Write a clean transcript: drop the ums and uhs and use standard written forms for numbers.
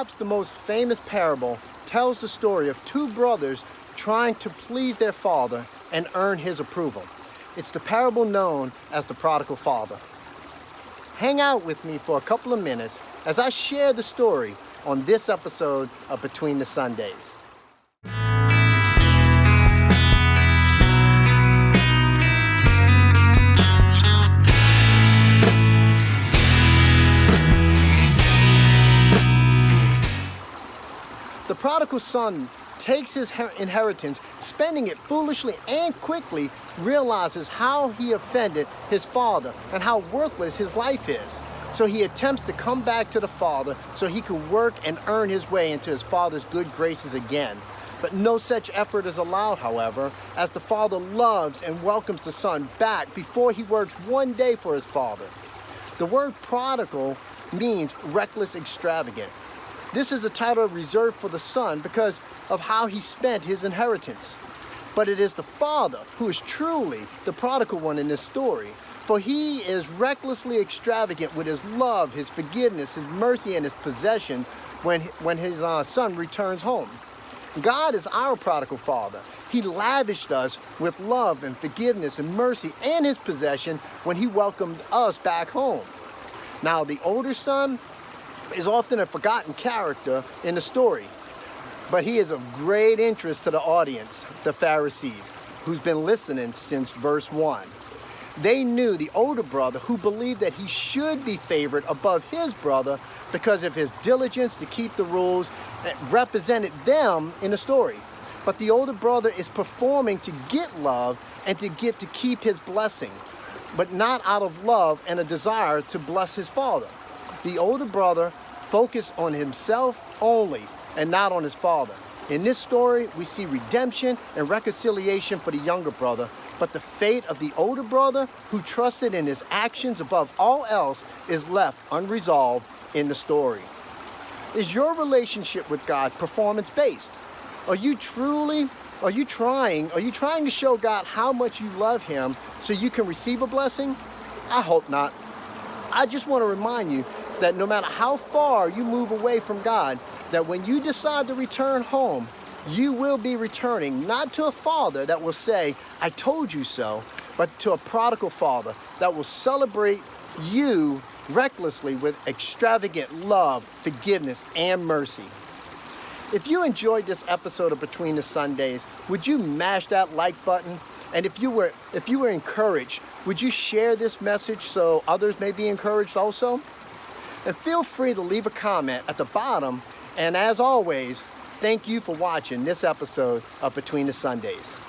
Perhaps the most famous parable tells the story of two brothers trying to please their father and earn his approval. It's the parable known as the prodigal father. Hang out with me for a couple of minutes as I share the story on this episode of Between the Sundays. The prodigal son takes his inheritance, spending it foolishly and quickly, realizes how he offended his father and how worthless his life is. So he attempts to come back to the father so he can work and earn his way into his father's good graces again. But no such effort is allowed, however, as the father loves and welcomes the son back before he works one day for his father. The word prodigal means reckless extravagant. This is a title reserved for the son because of how he spent his inheritance. But it is the father who is truly the prodigal one in this story, for he is recklessly extravagant with his love, his forgiveness, his mercy, and his possessions when his son returns home. God is our prodigal father. He lavished us with love and forgiveness and mercy and his possession when he welcomed us back home. Now, the older son is often a forgotten character in the story, but he is of great interest to the audience, the Pharisees, who's been listening since verse 1. They knew the older brother who believed that he should be favored above his brother because of his diligence to keep the rules that represented them in the story. But the older brother is performing to get love and to get to keep his blessing, but not out of love and a desire to bless his father. The older brother focused on himself only and not on his father. In this story, we see redemption and reconciliation for the younger brother, but the fate of the older brother who trusted in his actions above all else is left unresolved in the story. Is your relationship with God performance-based? Are you trying to show God how much you love him so you can receive a blessing? I hope not. I just want to remind you that no matter how far you move away from God, that when you decide to return home, you will be returning not to a father that will say, "I told you so," but to a prodigal father that will celebrate you recklessly with extravagant love, forgiveness, and mercy. If you enjoyed this episode of Between the Sundays, would you mash that like button? And if you were encouraged, would you share this message so others may be encouraged also? And feel free to leave a comment at the bottom. And as always, thank you for watching this episode of Between the Sundays.